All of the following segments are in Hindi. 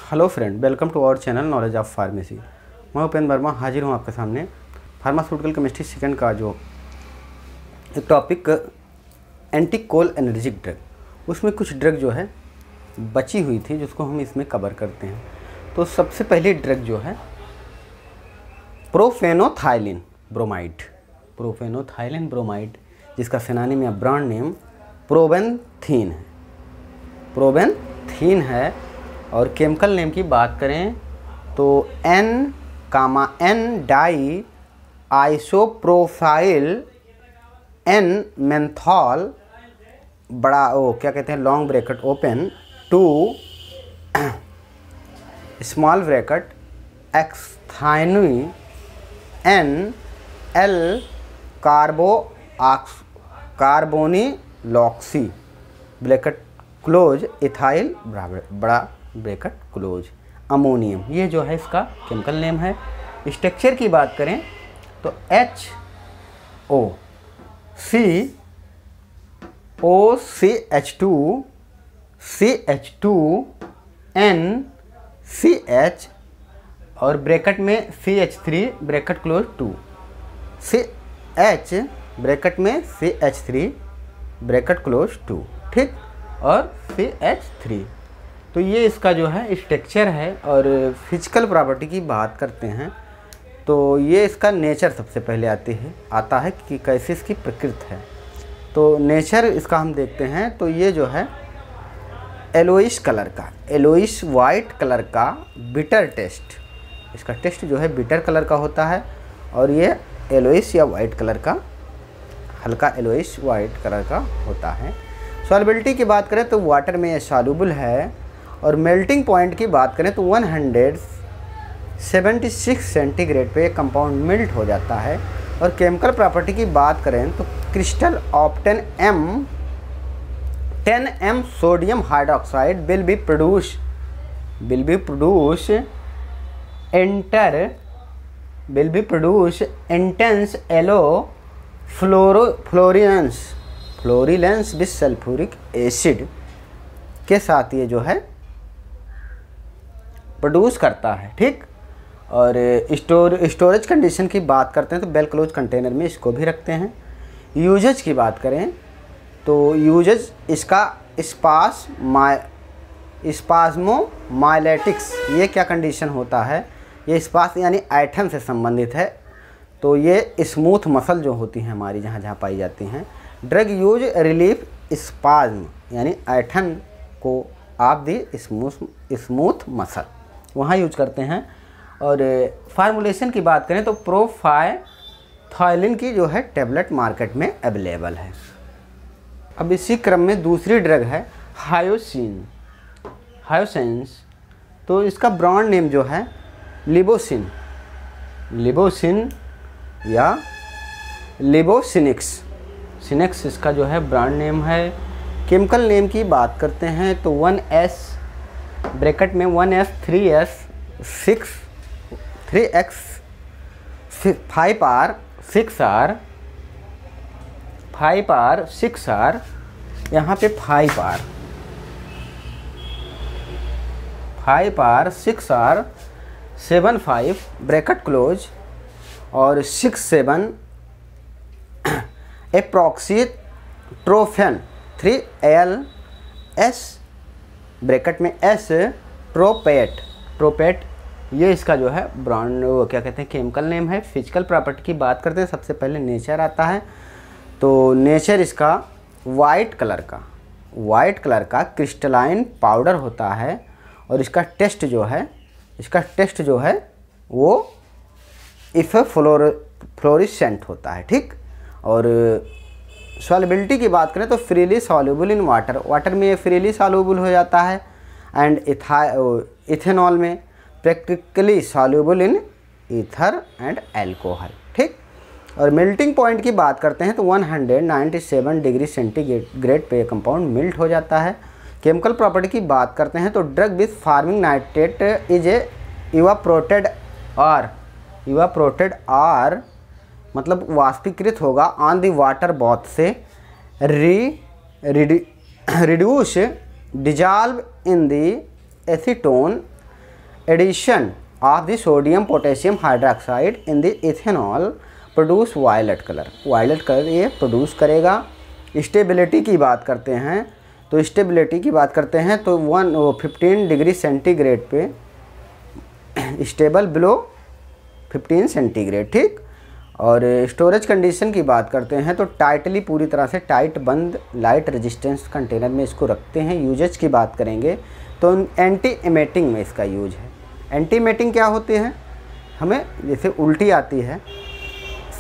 Hello friend, welcome to our channel knowledge of pharmacy. मैं उपेंद्र वर्मा हाजिर हूँ आपके सामने फार्मास्यूटिकल केमिस्ट्री सेकंड का जो एक टॉपिक एंटी कोल एनर्जिक ड्रग, उसमें कुछ ड्रग जो है बची हुई थी जिसको हम इसमें कवर करते हैं। तो सबसे पहली ड्रग जो है प्रोफेनोथाइलिन ब्रोमाइड, जिसका सिनोनिम या ब्रांड नेम प्रोबेनथीन है। और केमिकल नेम की बात करें तो N diisopropyl N menthol बड़ा ओ क्या कहते हैं long bracket open 2 small bracket xanthenyl N L carbonyloxy bracket close ethyl बड़ा ब्रैकेट क्लोज अमोनियम। ये जो है इसका केमिकल नेम है। स्ट्रक्चर की बात करें तो HOCH2NCH और ब्रैकेट में CH3 bracket close 2 CH bracket में CH3 ब्रैकेट क्लोज 2, ठीक, और CH3। तो ये इसका जो है स्ट्रक्चर है। और फिजिकल प्रॉपर्टी की बात करते हैं तो ये इसका नेचर सबसे पहले आता है कि कैसे इसकी प्रकृति है। तो नेचर इसका हम देखते हैं तो ये जो है येलोइश वाइट कलर का बिटर टेस्ट, इसका टेस्ट जो है बिटर कलर का होता है। और ये येलोइश या वाइट कलर का, हल्का येलोइश वाइट कलर का होता है। सॉल्युबिलिटी की बात करें तो वाटर में ये सॉल्युबल है। और मेल्टिंग पॉइंट की बात करें तो 176 सेंटीग्रेड पे कंपाउंड मेल्ट हो जाता है। और केमिकल प्रॉपर्टी की बात करें तो crystal of 10M sodium hydroxide will be produce intense yellow fluorescence with sulphuric acid के साथ ये जो है प्रोड्यूस करता है, ठीक। और स्टोरेज कंडीशन की बात करते हैं तो बेल क्लोज कंटेनर में इसको भी रखते हैं। यूजेज की बात करें तो यूजेज इसका स्पाज्मोमाइलेटिक्स, ये क्या कंडीशन होता है, ये स्पास यानी ऐठन से संबंधित है। तो ये स्मूथ मसल जो होती हैं हमारी जहाँ पाई जाती हैं। ड्रग यूज रिलीफ स्पाज्म यानी ऐठन को आप दी स्मूथ मसल वहाँ यूज करते हैं। और फार्मूलेशन की बात करें तो प्रोफाइथाइलिन की जो है टेबलेट मार्केट में अवेलेबल है। अब इसी क्रम में दूसरी ड्रग है हायोसिन्स। तो इसका ब्रांड नेम जो है लिबोसिन या लिबोसिनिक्स इसका जो है ब्रांड नेम है। केमिकल नेम की बात करते हैं तो 1S ब्रैकेट में 1S 3S 6 3X 5R 6R यहाँ पे 5R 6R 7-5 ब्रैकेट क्लोज और 6-7 एप्रोक्सीट्रोफेन 3LS ब्रैकेट में S ट्रोपेट ये इसका जो है ब्रांड क्या कहते हैं केमिकल नेम है। फिजिकल प्रॉपर्टी की बात करते हैं सबसे पहले नेचर आता है। तो नेचर इसका वाइट कलर का क्रिस्टलाइन पाउडर होता है। और इसका टेस्ट जो है वो इफ फ्लोरिसेंट होता है, ठीक। और सॉल्युबिलिटी की बात करें तो फ्रीली सॉल्युबल इन वाटर में ये फ्रीली सॉल्युबल हो जाता है। एंड इथेनॉल में practically soluble in ether and alcohol, ठीक। और मेल्टिंग पॉइंट की बात करते हैं तो 197 डिग्री सेंटीग्रेड पे कंपाउंड मेल्ट हो जाता है। केमिकल प्रॉपर्टी की बात करते हैं तो drug with farming nitrate is evaporated और मतलब वाष्पीकृत होगा ऑन दी वाटर बॉथ से reduce dissolve in the acetone addition of the sodium potassium hydroxide in the ethanol produce violet colour. Violet colour ये प्रोड्यूस करेगा। स्टेबिलिटी की बात करते हैं तो स्टेबिलिटी की बात करते हैं तो 15 डिग्री सेंटीग्रेड पे स्टेबल बिलो 15 सेंटीग्रेड, ठीक। और स्टोरेज कंडीशन की बात करते हैं तो टाइटली, पूरी तरह से टाइट बंद लाइट रेजिस्टेंस कंटेनर में इसको रखते हैं। यूजेज की बात करेंगे तो एंटी एमेटिंग में इसका यूज है। एंटी एमेटिंग क्या होती है, हमें जैसे उल्टी आती है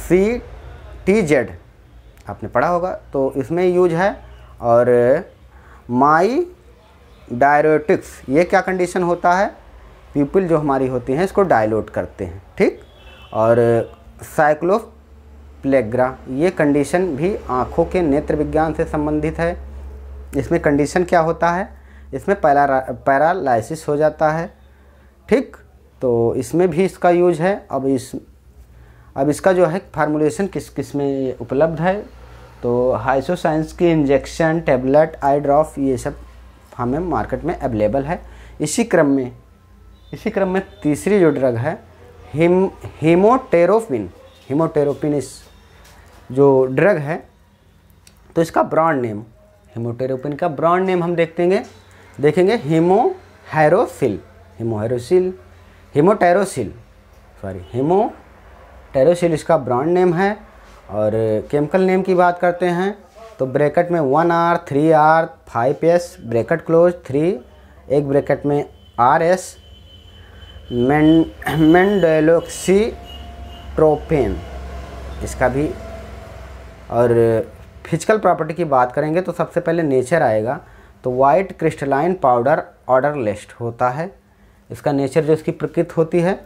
CTZ आपने पढ़ा होगा तो इसमें यूज है। और माई डायरेटिक्स ये क्या कंडीशन होता है, पीपल जो हमारी होती हैं इसको डायलोट करते हैं, ठीक। और साइक्लोप्लेग्रा ये कंडीशन भी आँखों के नेत्र विज्ञान से संबंधित है। इसमें कंडीशन क्या होता है, इसमें पैरालाइसिस हो जाता है, ठीक। तो इसमें भी इसका यूज है। अब इसका जो है फार्मूलेशन किस किस में उपलब्ध है तो हाइसोसाइंस की इंजेक्शन, टैबलेट, आई ड्रॉप ये सब हमें मार्केट में अवेलेबल है। इसी क्रम में तीसरी जो ड्रग है हीमोटेरोपिन। हीमोटेरोपिन इस जो ड्रग है तो इसका ब्रांड नेम, हीमोटेरोपिन का ब्रांड नेम हम देखेंगे हीमोटेरोसिल इसका ब्रांड नेम है। और केमिकल नेम की बात करते हैं तो ब्रैकेट में 1R 3R 5S bracket close 3 एक ब्रैकेट में RS मेंडेलोक्सीट्रोपेन इसका भी। और फिजिकल प्रॉपर्टी की बात करेंगे तो सबसे पहले नेचर आएगा तो वाइट क्रिस्टलाइन पाउडर ऑर्डरलेस होता है, इसका नेचर जो इसकी प्रकृति होती है।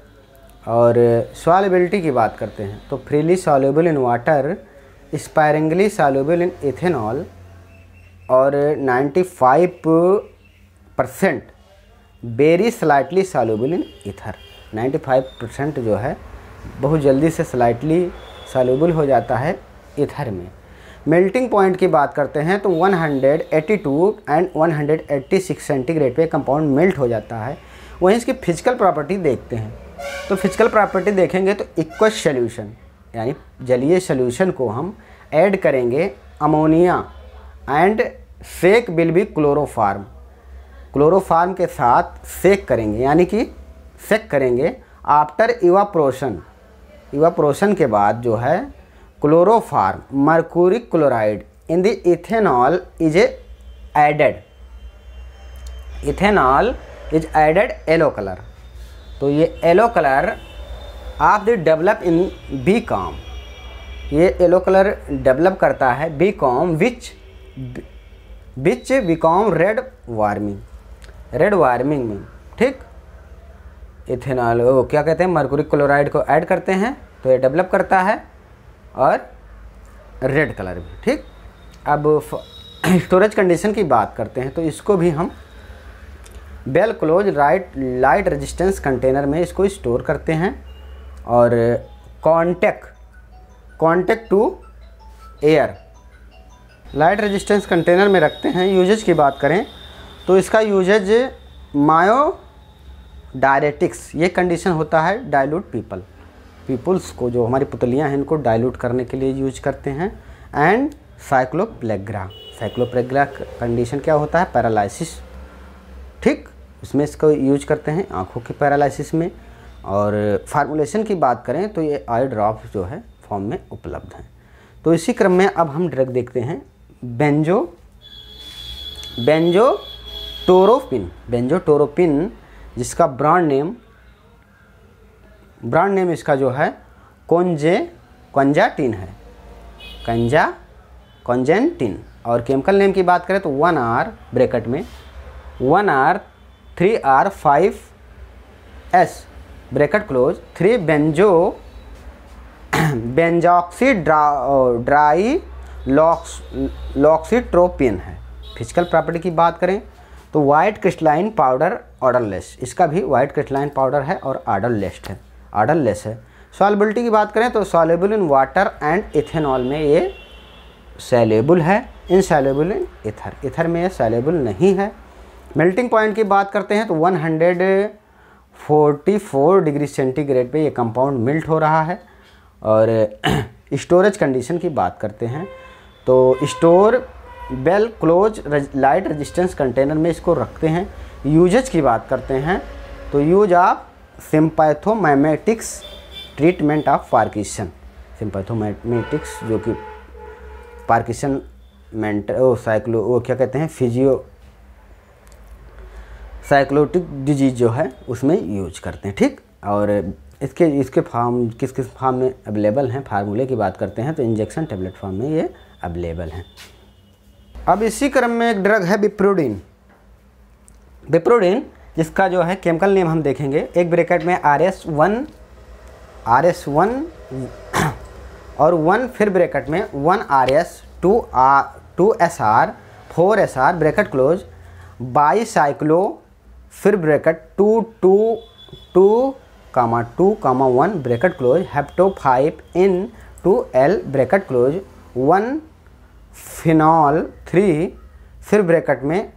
और सॉल्युबिलिटी की बात करते हैं तो freely soluble in water, sparingly soluble in ethanol और 95% very slightly soluble in ether. 95% जो है बहुत जल्दी से स्लाइटली सॉल्युबल हो जाता है ईथर में। मेल्टिंग पॉइंट की बात करते हैं तो 182 एंड 186 सेंटीग्रेड पे कंपाउंड मेल्ट हो जाता है। वहीं इसकी फिजिकल प्रॉपर्टी देखते हैं तो फिजिकल प्रॉपर्टी देखेंगे तो इक्वस सॉल्यूशन यानी जलीय सॉल्यूशन को हम ऐड करेंगे ammonia and shake will be chloroform के साथ सेक करेंगे, यानी कि सेक करेंगे आफ्टर इवापोरेशन के बाद जो है chloroform mercuric chloride in the ethanol is added yellow colour. तो ये yellow colour of the develop in become, ये येलो कलर डेवलप करता है become which become red warming में, ठीक। इथेनॉल क्या कहते हैं, मर्क्यूरिक क्लोराइड को ऐड करते हैं तो ये डेवलप करता है और रेड कलर भी, ठीक। अब स्टोरेज कंडीशन की बात करते हैं तो इसको भी हम well close light resistance container में इसको स्टोर करते हैं। और contact to air light resistance container में रखते हैं। यूजेज की बात करें तो इसका यूजेज मायो डायरेटिक्स ये कंडीशन होता है डाइल्यूट पीपल्स को, जो हमारी पुतलियाँ हैं इनको डाइल्यूट करने के लिए यूज करते हैं। एंड साइक्लोप्लेग्रा कंडीशन क्या होता है, पैरालाइसिस, ठीक, उसमें इसको यूज करते हैं आँखों की पैरालाइसिस में। और फार्मूलेशन की बात करें तो ये आई ड्रॉप जो है फॉर्म में उपलब्ध हैं। तो इसी क्रम में अब हम ड्रग देखते हैं बेंजोटोरोपिन जिसका ब्रांड नेम इसका जो है क्वंजाटिन है, क्वंजेंटिन। और केमिकल नेम की बात करें तो 1R ब्रैकेट में 1R 3R 5S bracket close 3 बेंजोक्सीट्रोपिन है। फिजिकल प्रॉपर्टी की बात करें तो वाइट क्रिस्टलाइन पाउडर ऑर्डरलेस, इसका भी वाइट क्रिस्टलाइन पाउडर है और ऑर्डरलेस है। सॉल्युबिलिटी की बात करें तो soluble in water and ethanol में ये सॉल्युबल है, इनसॉल्युबल इन ईथर में ये सॉल्युबल नहीं है। मेल्टिंग पॉइंट की बात करते हैं तो 44 डिग्री सेंटीग्रेड पे ये कंपाउंड मिल्ट हो रहा है। और स्टोरेज कंडीशन की बात करते हैं तो store well close light resistance container में इसको रखते हैं। यूजेज की बात करते हैं तो use of sympathomimetics treatment of Parkinson. Sympathomimetics जो कि पार्किंसन क्या कहते हैं साइक्लोटिक डिजीज जो है उसमें यूज करते हैं। ठीक, और इसके फॉर्म किस किस फॉर्म में अवेलेबल हैं, फार्मूले की बात करते हैं तो इंजेक्शन टेबलेट फॉर्म में ये अवेलेबल हैं। अब इसी क्रम में एक ड्रग है बिप्रोडिन। बिप्रोडिन जिसका जो है केमिकल नेम हम देखेंगे, एक ब्रैकेट में RS1 और 1 फिर ब्रैकेट में 1RS 2SR 4SR bracket close bicyclo फिर bracket 2,2,1 bracket close hepto 5 in 2L bracket close 1 phenol 3 फिर ब्रैकेट में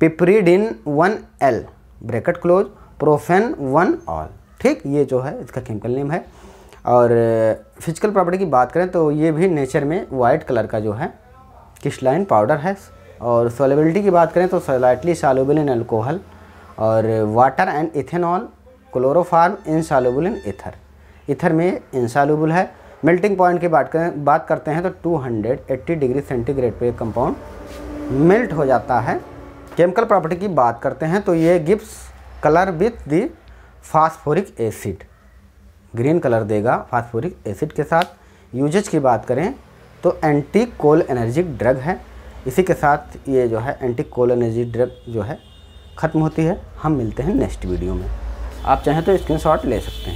piperidine 1L bracket close propane 1 ol. ठीक, ये जो है इसका केमिकल नेम है। और फिजिकल प्रॉपर्टी की बात करें तो ये भी नेचर में वाइट कलर का जो है क्रिस्टलाइन पाउडर है। और सॉल्युबिलिटी की बात करें तो स्लाइटली सॉल्युबल इन अल्कोहल और water and ethanol, chloroform insoluble in ether में इनसॉल्युबल है। मेल्टिंग पॉइंट की बात करते हैं तो 280 डिग्री सेंटीग्रेड पे कंपाउंड मेल्ट हो जाता है। केमिकल प्रॉपर्टी की बात करते हैं तो ये gives colour with the phosphoric acid, green colour देगा फास्फोरिक एसिड के साथ। यूजेज की बात करें तो एंटी कोलिनर्जिक ड्रग है। इसी के साथ ये जो है एंटी कोलिनर्जिक ड्रग जो है ख़त्म होती है। हम मिलते हैं नेक्स्ट वीडियो में। आप चाहें तो स्क्रीनशॉट ले सकते हैं।